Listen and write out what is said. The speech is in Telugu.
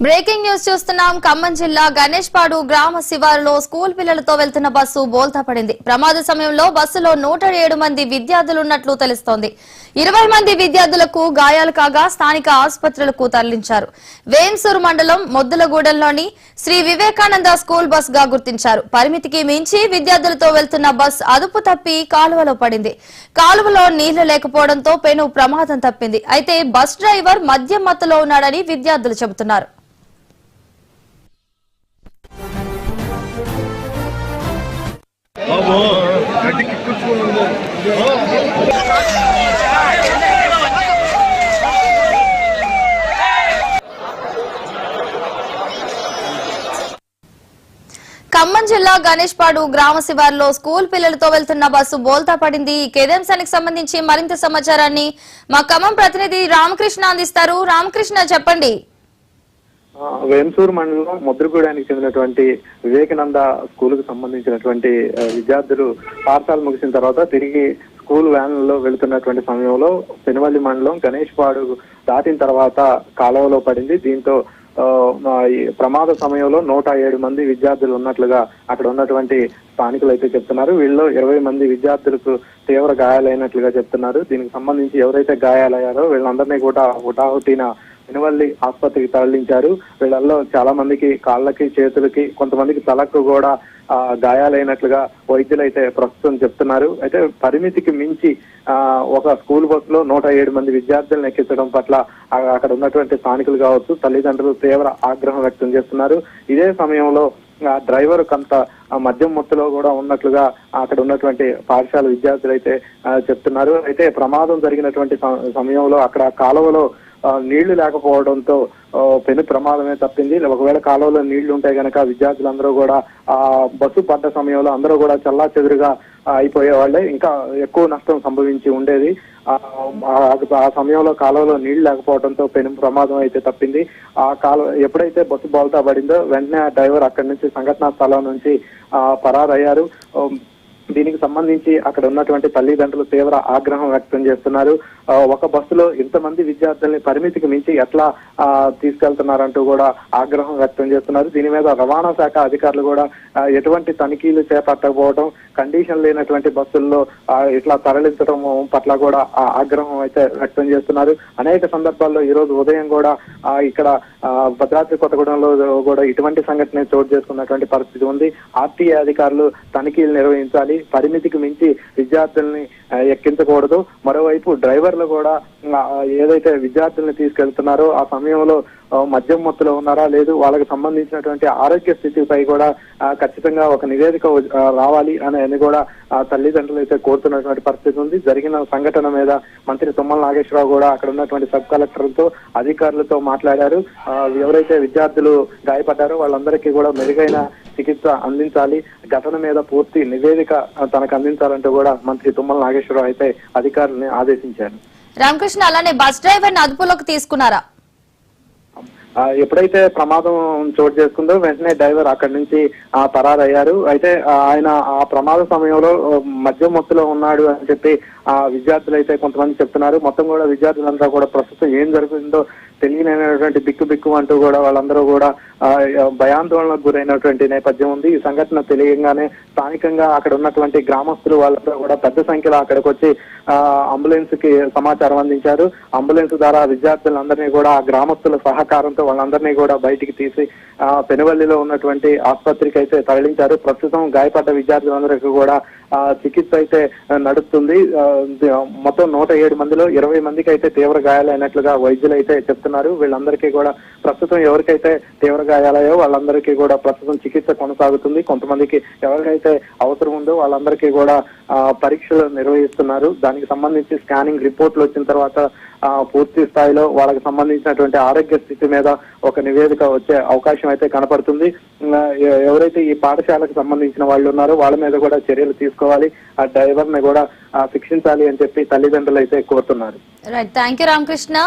బ్రేకింగ్ న్యూస్ చూస్తున్నాం. ఖమ్మం జిల్లా గణేష్పాడు గ్రామ శివారులో స్కూల్ పిల్లలతో వెళ్తున్న బస్సు బోల్తా పడింది. ప్రమాద సమయంలో బస్సులో 107 మంది విద్యార్థులున్నట్లు తెలుస్తోంది. 20 మంది విద్యార్థులకు గాయాలు కాగా స్థానిక ఆసుపత్రులకు తరలించారు. వేంసూరు మండలం మొద్దులగూడెంలోని శ్రీ వివేకానంద స్కూల్ బస్ గా గుర్తించారు. పరిమితికి మించి విద్యార్థులతో వెళ్తున్న బస్ అదుపు తప్పి కాలువలో పడింది. కాలువలో నీళ్లు లేకపోవడంతో పెను ప్రమాదం తప్పింది. అయితే బస్ డ్రైవర్ మద్యం మత్తులో ఉన్నాడని విద్యార్థులు చెబుతున్నారు. ఖమ్మం జిల్లా గణేష్పాడు గ్రామ శివారులో స్కూల్ పిల్లలతో వెళ్తున్న బస్సు బోల్తా పడింది. ఈ కేదాంశానికి సంబంధించి మరింత సమాచారాన్ని మా ఖమ్మం ప్రతినిధి రామకృష్ణ అందిస్తారు. రామకృష్ణ, చెప్పండి. వేంసూరు మండలం ముద్రగూడానికి చెందినటువంటి వివేకానంద స్కూల్ కు సంబంధించినటువంటి విద్యార్థులు పాఠశాల ముగిసిన తర్వాత తిరిగి స్కూల్ వ్యాన్లలో వెళుతున్నటువంటి సమయంలో పెనువల్లి మండలం గణేష్పాడు దాటిన తర్వాత కాలువలో పడింది. దీంతో ప్రమాద సమయంలో 107 మంది విద్యార్థులు ఉన్నట్లుగా అక్కడ ఉన్నటువంటి స్థానికులు అయితే చెప్తున్నారు. వీళ్ళలో 20 మంది విద్యార్థులకు తీవ్ర గాయాలైనట్లుగా చెప్తున్నారు. దీనికి సంబంధించి ఎవరైతే గాయాలయ్యారో వీళ్ళందరినీ కూడా హుటాహుటిన పెనువల్లి ఆసుపత్రికి తరలించారు. వీళ్ళల్లో చాలా మందికి కాళ్ళకి, చేతులకి, కొంతమందికి తలకు కూడా గాయాలైనట్లుగా వైద్యులు అయితే ప్రస్తుతం చెప్తున్నారు. అయితే పరిమితికి మించి ఒక స్కూల్ బస్సులో 107 మంది విద్యార్థులను ఎక్కించడం పట్ల అక్కడ ఉన్నటువంటి స్థానికులు కావచ్చు, తల్లిదండ్రులు తీవ్ర ఆగ్రహం వ్యక్తం చేస్తున్నారు. ఇదే సమయంలో డ్రైవర్ కొంత మద్యం మత్తులో కూడా ఉన్నట్లుగా అక్కడ ఉన్నటువంటి పాఠశాల విద్యార్థులు అయితే చెప్తున్నారు. అయితే ప్రమాదం జరిగినటువంటి సమయంలో అక్కడ కాలువలో నీళ్లు లేకపోవడంతో పెను ప్రమాదమే తప్పింది. ఒకవేళ కాలువలో నీళ్లు ఉంటే గనక విద్యార్థులందరూ కూడా ఆ బస్సు పడ్డ సమయంలో అందరూ కూడా చల్లా చెదురుగా అయిపోయే వాళ్ళే, ఇంకా ఎక్కువ నష్టం సంభవించి ఉండేది. ఆ సమయంలో కాలువలో నీళ్లు లేకపోవడంతో పెను ప్రమాదం అయితే తప్పింది. ఆ కాలువ ఎప్పుడైతే బస్సు బోల్తా పడిందో వెంటనే ఆ డ్రైవర్ అక్కడి నుంచి సంఘటనా స్థలం నుంచి పరారయ్యారు. దీనికి సంబంధించి అక్కడ ఉన్నటువంటి తల్లిదండ్రులు తీవ్ర ఆగ్రహం వ్యక్తం చేస్తున్నారు. ఒక బస్సులో ఇంతమంది విద్యార్థుల్ని పరిమితికి మించి ఎట్లా తీసుకెళ్తున్నారంటూ కూడా ఆగ్రహం వ్యక్తం చేస్తున్నారు. దీని మీద రవాణా శాఖ అధికారులు కూడా ఎటువంటి తనిఖీలు చేపట్టకపోవడం, కండిషన్ లేనటువంటి బస్సుల్లో ఇట్లా తరలించడం పట్ల కూడా ఆగ్రహం అయితే వ్యక్తం చేస్తున్నారు. అనేక సందర్భాల్లో ఈ రోజు ఉదయం కూడా ఇక్కడ భద్రాద్రి కొత్తగూడెంలో కూడా ఇటువంటి సంఘటన చోటు చేసుకున్నటువంటి పరిస్థితి ఉంది. ఆర్టీఏ అధికారులు తనిఖీలు నిర్వహించాలి, పరిమితికి మించి విద్యార్థుల్ని ఎక్కించకూడదు. మరోవైపు డ్రైవర్లు కూడా ఏదైతే విద్యార్థుల్ని తీసుకెళ్తున్నారో ఆ సమయంలో మద్యం మత్తులో ఉన్నారా లేదు, వాళ్ళకి సంబంధించినటువంటి ఆరోగ్య స్థితిపై కూడా ఖచ్చితంగా ఒక నివేదిక రావాలి అని కూడా తల్లిదండ్రులు అయితే కోరుతున్నటువంటి పరిస్థితి ఉంది. జరిగిన సంఘటన మీద మంత్రి తుమ్మల నాగేశ్వరరావు కూడా అక్కడ ఉన్నటువంటి సబ్ కలెక్టర్లతో అధికారులతో మాట్లాడారు. ఎవరైతే విద్యార్థులు గాయపడ్డారో వాళ్ళందరికీ కూడా మెరుగైన చికిత్స అందించాలి, ఘటన మీద పూర్తి నివేదిక తనకు అందించాలంటూ కూడా మంత్రి తుమ్మల నాగేశ్వరరావు అయితే అధికారులని ఆదేశించారు. రామకృష్ణ, అలానే బస్ డ్రైవర్ ని అదుపులోకి తీసుకున్నారా? ఎప్పుడైతే ప్రమాదం చోటు చేసుకుందో వెంటనే డ్రైవర్ అక్కడి నుంచి పరారయ్యారు. అయితే ఆయన ఆ ప్రమాద సమయంలో మద్యం మత్తులో ఉన్నాడు అని చెప్పి విద్యార్థులు అయితే కొంతమంది చెప్తున్నారు. మొత్తం కూడా విద్యార్థులంతా కూడా ప్రస్తుతం ఏం జరుగుతుందో తెలియనటువంటి బిక్కు అంటూ కూడా వాళ్ళందరూ కూడా భయాందోళనకు గురైనటువంటి నేపథ్యం ఉంది. ఈ సంఘటన తెలియగానే స్థానికంగా అక్కడ ఉన్నటువంటి గ్రామస్తులు వాళ్ళందరూ కూడా పెద్ద సంఖ్యలో అక్కడికి వచ్చి అంబులెన్స్ కి సమాచారం అందించారు. అంబులెన్స్ ద్వారా విద్యార్థులందరినీ కూడా గ్రామస్తుల సహకారంతో వాళ్ళందరినీ కూడా బయటికి తీసి పెనువల్లిలో ఉన్నటువంటి ఆసుపత్రికి అయితే తరలించారు. ప్రస్తుతం గాయపడ్డ విద్యార్థులందరికీ కూడా చికిత్స అయితే నడుస్తుంది. మొత్తం 107 మందిలో 20 మందికి అయితే తీవ్ర గాయాలైనట్లుగా వైద్యులు అయితే చెప్తున్నారు. వీళ్ళందరికీ కూడా ప్రస్తుతం ఎవరికైతే తీవ్ర గాయాలయ్యో వాళ్ళందరికీ కూడా ప్రస్తుతం చికిత్స కొనసాగుతుంది. కొంతమందికి ఎవరికైతే అవసరం ఉందో వాళ్ళందరికీ కూడా పరీక్షలు నిర్వహిస్తున్నారు. దానికి సంబంధించి స్కానింగ్ రిపోర్ట్లు వచ్చిన తర్వాత పూర్తి స్థాయిలో వాళ్ళకి సంబంధించినటువంటి ఆరోగ్య స్థితి మీద ఒక నివేదిక వచ్చే అవకాశం అయితే కనపడుతుంది. ఎవరైతే ఈ పాఠశాలకు సంబంధించిన వాళ్ళు ఉన్నారో వాళ్ళ మీద కూడా చర్యలు తీసుకోవాలి, ఆ డ్రైవర్ ని కూడా శిక్షించాలి అని చెప్పి తల్లిదండ్రులు అయితే కోరుతున్నారు. Right, thank you Ramakrishna.